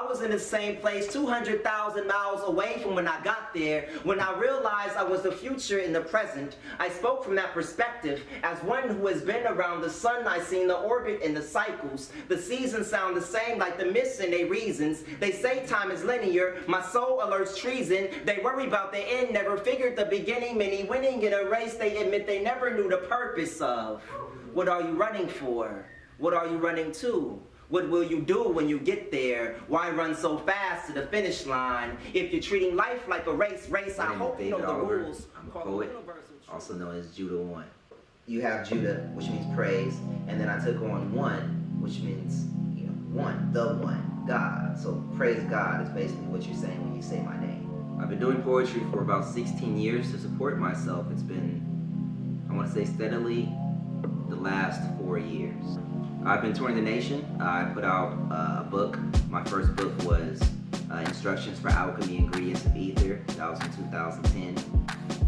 I was in the same place 200,000 miles away from when I got there. When I realized I was the future in the present, I spoke from that perspective. As one who has been around the sun, I seen the orbit and the cycles. The seasons sound the same like the myths and they reasons. They say time is linear, my soul alerts treason. They worry about the end, never figured the beginning. Many winning in a race they admit they never knew the purpose of. What are you running for? What are you running to? What will you do when you get there? Why run so fast to the finish line? If you're treating life like a race, I hope you know the rules. I'm a poet, also known as Judah 1. You have Judah, which means praise, and then I took on one, which means, you know, one, the one, God. So praise God is basically what you're saying when you say my name. I've been doing poetry for about 16 years to support myself. It's been, I want to say steadily, the last 4 years. I've been touring the nation. I put out a book. My first book was Instructions for Alchemy, Ingredients of Ether. That was in 2010.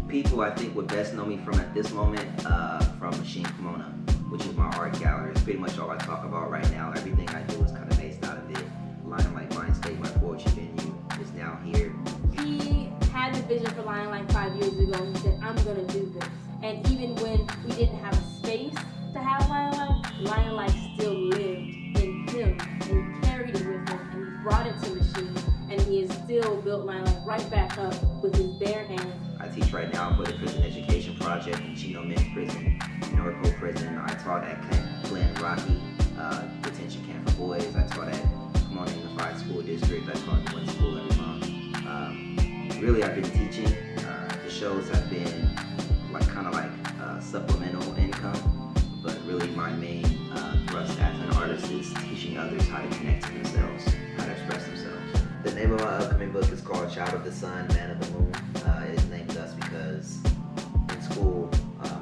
People I think would best know me from at this moment from Machine Pomona, which is my art gallery. It's pretty much all I talk about right now. Everything I do is kind of based out of it. Lion Like Mind State, my poetry venue, is now here. He had the vision for Lion Like 5 years ago. He said, I'm gonna do this. And even when we didn't have a space to have Lion Like still lived in him, and he carried it with him, and he brought it to Machine, and he has still built Lion Like right back up with his bare hands. I teach right now for the Prison Education Project in Chino Men's Prison, Norco Prison. I taught at Glen Rocky Detention Camp for Boys. I taught at Pomona Unified School District. I taught one school every month. Really, I've been teaching. The shows have been kind of like supplemental income, but really my main thrust as an artist is teaching others how to connect to themselves, how to express themselves. The name of my upcoming book is called Child of the Sun, Man of the Moon. It is named thus because in school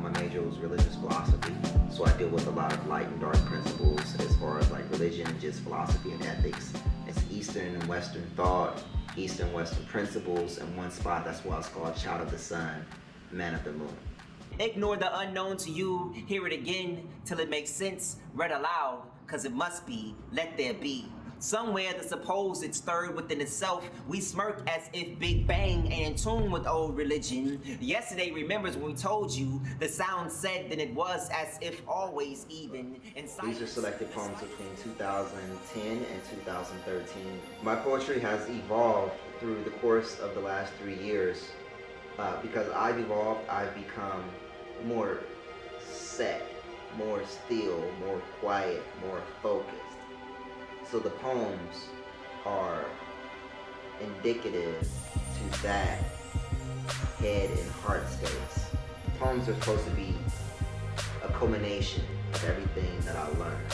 my major was religious philosophy, so I deal with a lot of light and dark principles as far as like religion and just philosophy and ethics. It's Eastern and Western thought, Eastern and Western principles in one spot. That's why it's called Child of the Sun, Man of the Moon. Ignore the unknown to you, hear it again till it makes sense, read aloud, cause it must be, let there be. Somewhere the supposed stirred within itself, we smirk as if Big Bang ain't in tune with old religion. Yesterday remembers when we told you, the sound said than it was as if always even. These are selected poems between 2010 and 2013. My poetry has evolved through the course of the last 3 years. Because I've evolved, I've become more set, more still, more quiet, more focused. So the poems are indicative to that head and heart space. Poems are supposed to be a culmination of everything that I learned.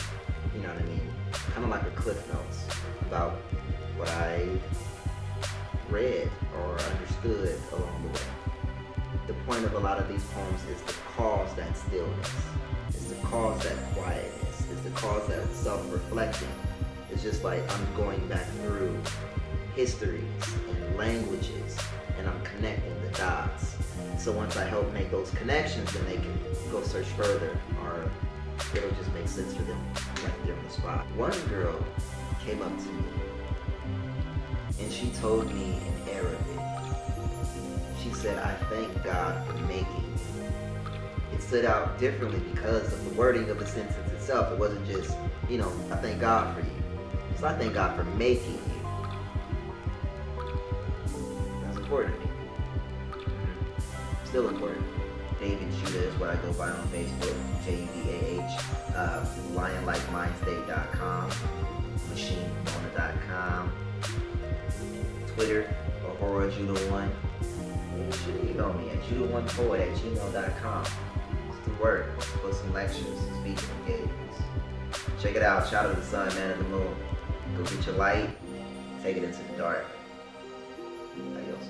You know what I mean? Kind of like a cliff notes about what I read or understood along the way. The point of a lot of these poems is to cause that stillness, is to cause that quietness, is to cause that self-reflecting. It's just like I'm going back through histories and languages and I'm connecting the dots. So once I help make those connections, then they can go search further, or it'll just make sense for them right there on the spot. One girl came up to me and she told me in Arabic, she said, I thank God for making you. It stood out differently because of the wording of the sentence itself. It wasn't just, you know, I thank God for you. So I thank God for making you. That's important to me. Still important. David Judah is what I go by on Facebook, Judah, lionlikemindstate.com, machinepomona.com, Twitter, AuroraJudah1. You should email me at judah1poet@gmail.com. Just do work, book some lectures, speaking engagements. Check it out, Child of the Sun, Man of the Moon. Go get your light, take it into the dark. Adios.